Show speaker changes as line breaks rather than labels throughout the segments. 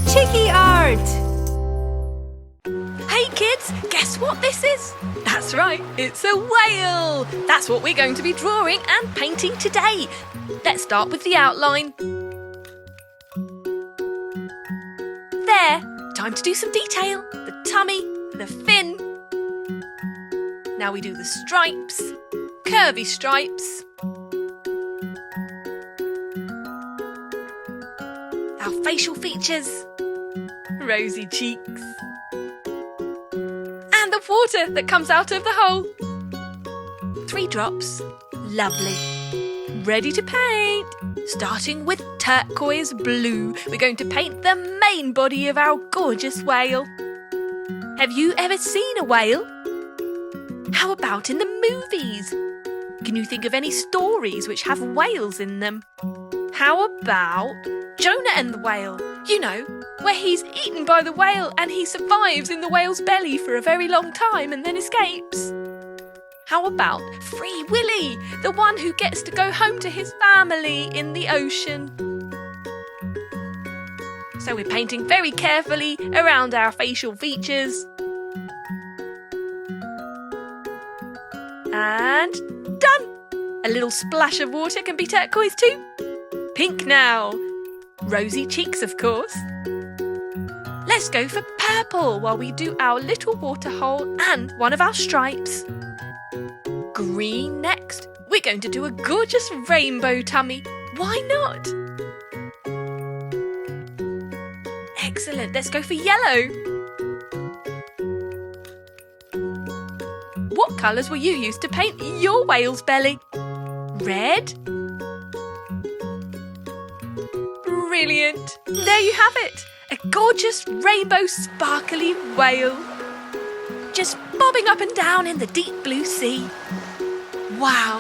Chiki Art! Hey kids, guess what this is? That's right, it's a whale! That's what we're going to be drawing and painting today. Let's start with the outline. There, time to do some detail. The tummy, the fin. Now we do the stripes, curvy stripes. Our facial features, rosy cheeks. And the water that comes out of the hole. 3 drops, lovely. Ready to paint. Starting with turquoise blue, we're going to paint the main body of our gorgeous whale. Have you ever seen a whale? How about in the movies? Can you think of any stories which have whales in them? How about Jonah and the whale? You know, where he's eaten by the whale and he survives in the whale's belly for a very long time and then escapes. How about Free Willy, the one who gets to go home to his family in the ocean? So we're painting very carefully around our facial features. And done! A little splash of water can be turquoise too. Pink now. Rosy cheeks, of course. Let's go for purple while we do our little water hole and one of our stripes. Green next. We're going to do a gorgeous rainbow tummy. Why not? Excellent. Let's go for yellow. What colours will you use to paint your whale's belly? Red? Brilliant. There you have it. A gorgeous rainbow sparkly whale. Just bobbing up and down in the deep blue sea. Wow.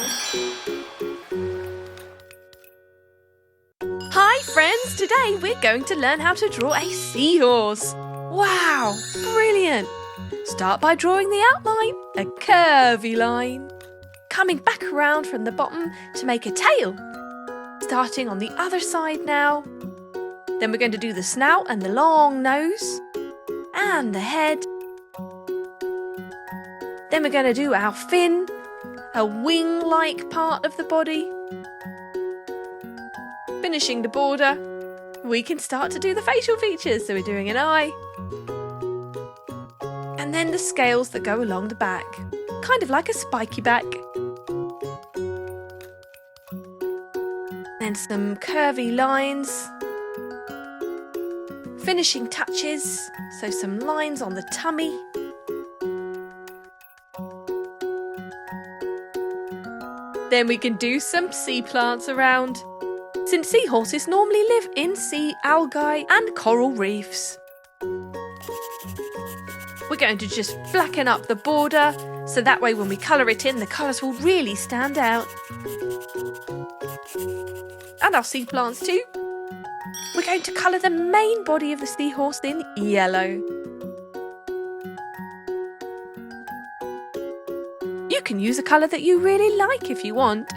Hi friends, today we're going to learn how to draw a seahorse. Wow, brilliant. Start by drawing the outline, a curvy line. Coming back around from the bottom to make a tail. Starting on the other side now. Then we're going to do the snout and the long nose. And the head. Then we're going to do our fin, a wing-like part of the body. Finishing the border, we can start to do the facial features. So we're doing an eye. And then the scales that go along the back, kind of like a spiky back. Then some curvy lines. Finishing touches, so some lines on the tummy. Then we can do some sea plants around, since seahorses normally live in sea algae and coral reefs. We're going to just blacken up the border, so that way when we colour it in, the colours will really stand out. And our sea plants too. We're going to colour the main body of the seahorse in yellow. You can use a colour that you really like if you want.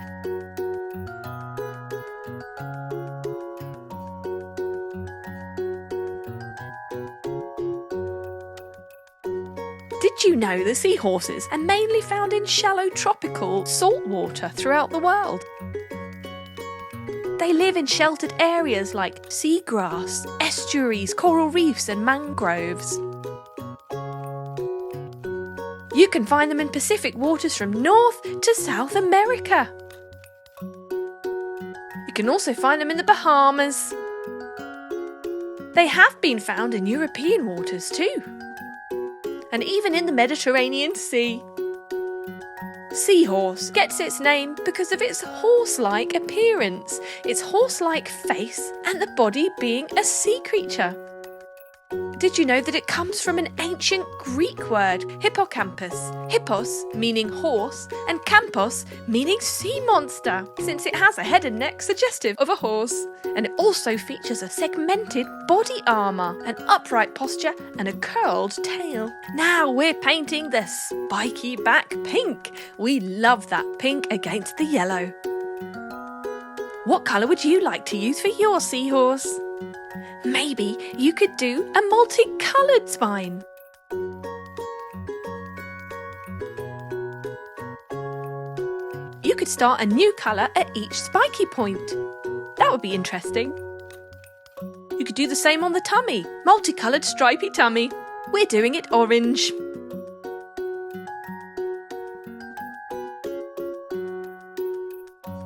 Did you know that seahorses are mainly found in shallow tropical salt water throughout the world? They live in sheltered areas like seagrass, estuaries, coral reefs and mangroves. You can find them in Pacific waters from North to South America. You can also find them in the Bahamas. They have been found in European waters too, and even in the Mediterranean Sea. Seahorse gets its name because of its horse-like appearance, its horse-like face and the body being a sea creature. Did you know that it comes from an ancient Greek word, hippocampus? Hippos meaning horse and campos meaning sea monster, since it has a head and neck suggestive of a horse. And it also features a segmented body armour, an upright posture and a curled tail. Now we're painting the spiky back pink. We love that pink against the yellow. What colour would you like to use for your seahorse? Maybe you could do a multicoloured spine. You could start a new colour at each spiky point. That would be interesting. You could do the same on the tummy. Multicoloured stripy tummy. We're doing it orange.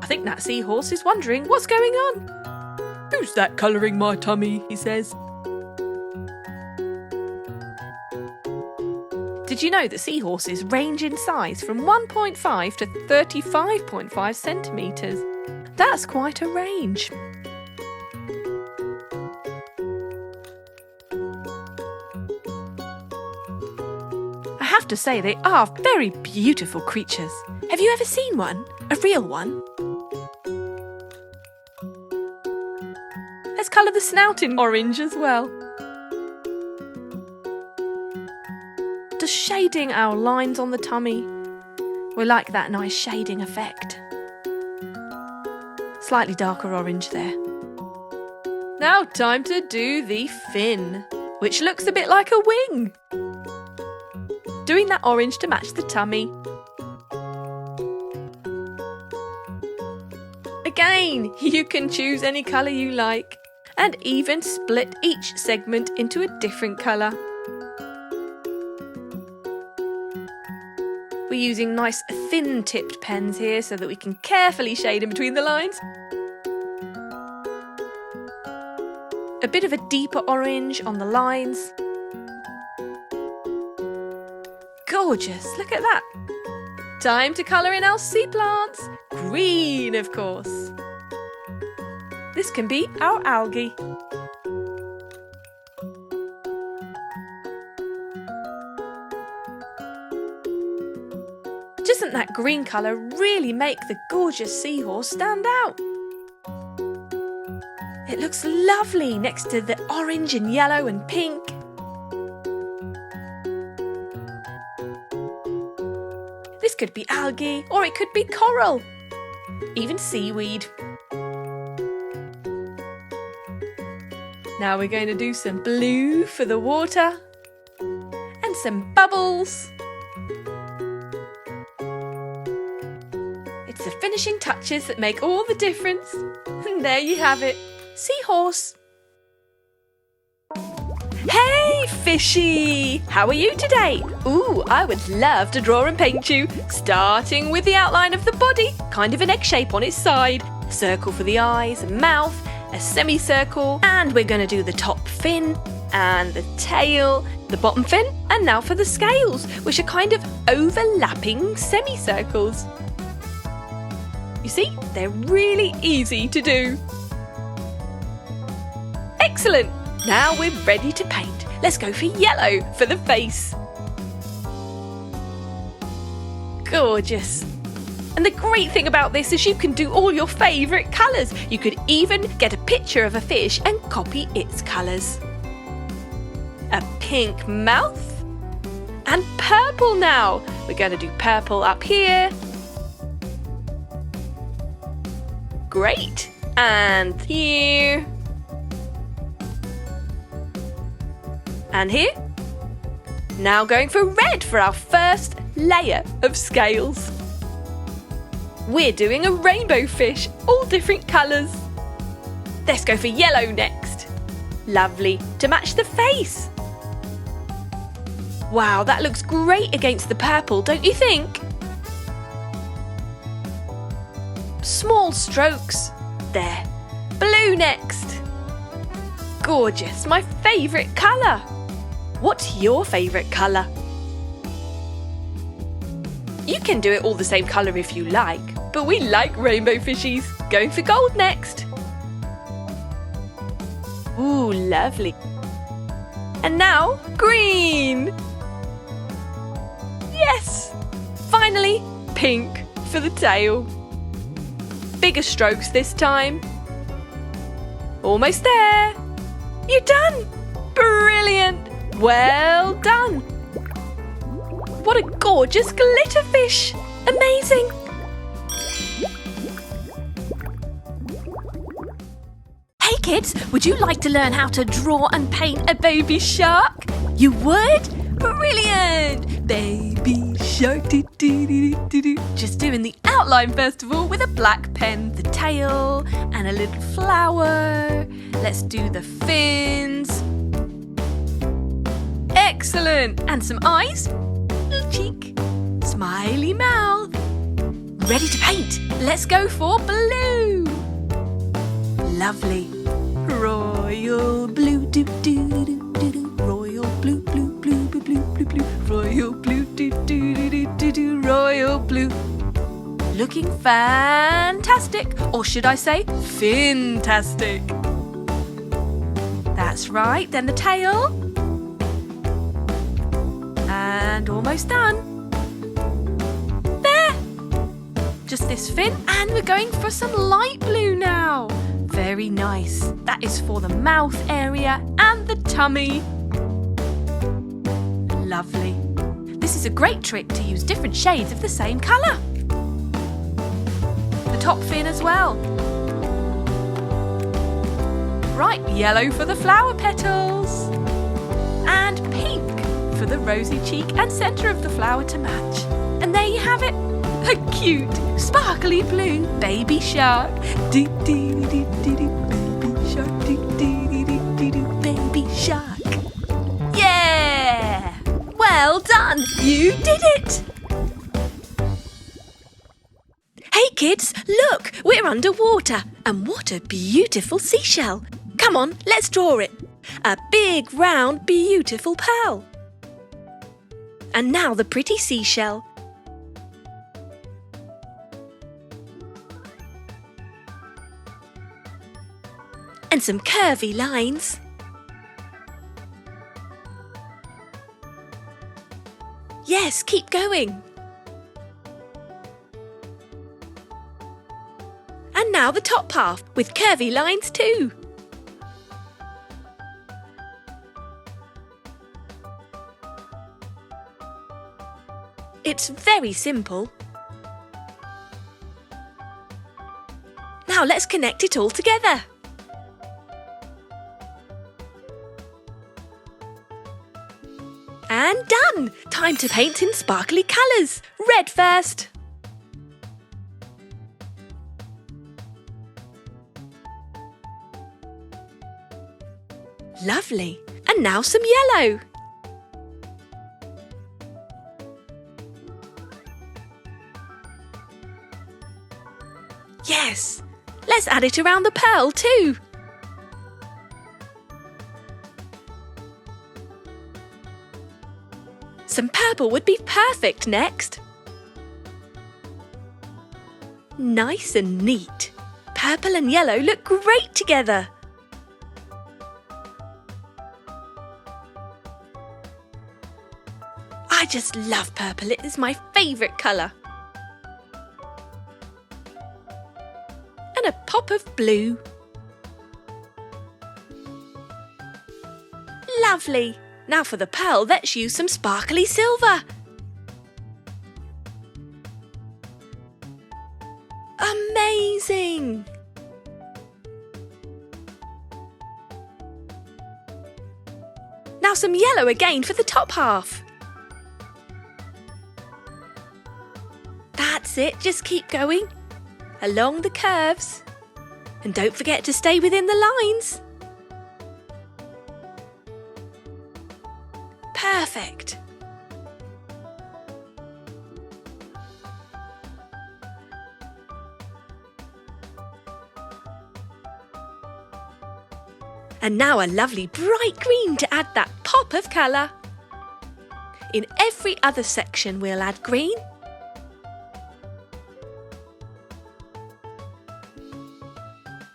I think that seahorse is wondering what's going on. Who's that colouring my tummy? He says. Did you know that seahorses range in size from 1.5 to 35.5 centimetres? That's quite a range. I have to say they are very beautiful creatures. Have you ever seen one? A real one? Let's colour the snout in orange as well. Just shading our lines on the tummy. We like that nice shading effect. Slightly darker orange there. Now time to do the fin, which looks a bit like a wing. Doing that orange to match the tummy. Again, you can choose any colour you like and even split each segment into a different colour. We're using nice thin-tipped pens here so that we can carefully shade in between the lines. A bit of a deeper orange on the lines. Gorgeous, look at that. Time to colour in our sea plants. Green, of course. This can be our algae. Doesn't that green colour really make the gorgeous seahorse stand out? It looks lovely next to the orange and yellow and pink. This could be algae or it could be coral, even seaweed. Now we're going to do some blue for the water and some bubbles. It's the finishing touches that make all the difference. And there you have it, seahorse. Hey, fishy! How are you today? Ooh, I would love to draw and paint you, starting with the outline of the body, kind of an egg shape on its side, a circle for the eyes and mouth, a semicircle, and we're going to do the top fin and the tail, the bottom fin, and now for the scales, which are kind of overlapping semicircles. You see, they're really easy to do. Excellent! Now we're ready to paint. Let's go for yellow for the face. Gorgeous. And the great thing about this is you can do all your favourite colours. You could even get a picture of a fish and copy its colours. A pink mouth. And purple now. We're going to do purple up here. Great. And here. And here. Now going for red for our first layer of scales. We're doing a rainbow fish, all different colours. Let's go for yellow next. Lovely, to match the face. Wow, that looks great against the purple, don't you think? Small strokes. There. Blue next. Gorgeous, my favourite colour. What's your favourite colour? You can do it all the same colour if you like, but we like rainbow fishies. Going for gold next. Ooh, lovely. And now, green. Yes! Finally, pink for the tail. Bigger strokes this time. Almost there. You're done! Brilliant! Well done! What a gorgeous glitter fish! Amazing! kids, would you like to learn how to draw and paint a baby shark? You would? Brilliant! Baby shark, do-do-do-do-do. Just doing the outline first of all with a black pen, the tail and a little flower. Let's do the fins. Excellent! And some eyes, little cheek, smiley mouth. Ready to paint. Let's go for blue. Lovely. Royal blue, do do do do do. Royal blue, blue, blue, blue, blue, blue, blue. Royal blue, do do do do do. Royal blue. Looking fantastic, or should I say, fantastic. That's right. Then the tail. And almost done. There. Just this fin, and we're going for some light blue now. Very nice. That is for the mouth area and the tummy. Lovely. This is a great trick to use different shades of the same colour. The top fin as well. Right, yellow for the flower petals. And pink for the rosy cheek and centre of the flower to match. And there you have it. A cute, sparkly blue baby shark. Dee dee dee dee dee. Baby shark. Dee dee dee dee dee. Baby shark. Yeah! Well done. You did it. Hey kids, look, we're underwater. And what a beautiful seashell. Come on, let's draw it. A big, round, beautiful pearl. And now the pretty seashell. And some curvy lines. Yes, keep going. And now the top half with curvy lines too. It's very simple. Now let's connect it all together. And done! Time to paint in sparkly colours. Red first. Lovely. And now some yellow. Yes. Let's add it around the pearl too. Some purple would be perfect next. Nice and neat. Purple and yellow look great together. I just love purple. It is my favourite colour. And a pop of blue. Lovely. Now for the pearl, let's use some sparkly silver. Amazing! Now some yellow again for the top half. That's it, just keep going. Along the curves. And don't forget to stay within the lines. Perfect. And now a lovely bright green to add that pop of colour. In every other section we'll add green.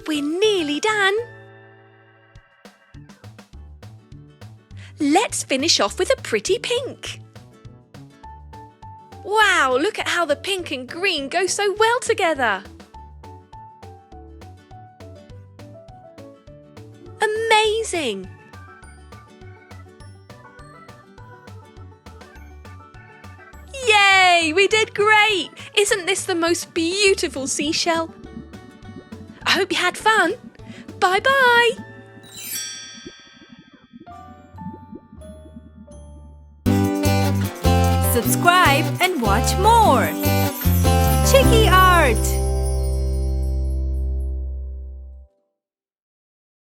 We're nearly done. Let's finish off with a pretty pink. Wow, look at how the pink and green go so well together. Amazing! Yay! We did great! Isn't this the most beautiful seashell? I hope you had fun. Bye-bye.
Subscribe and watch more. Chiki Art!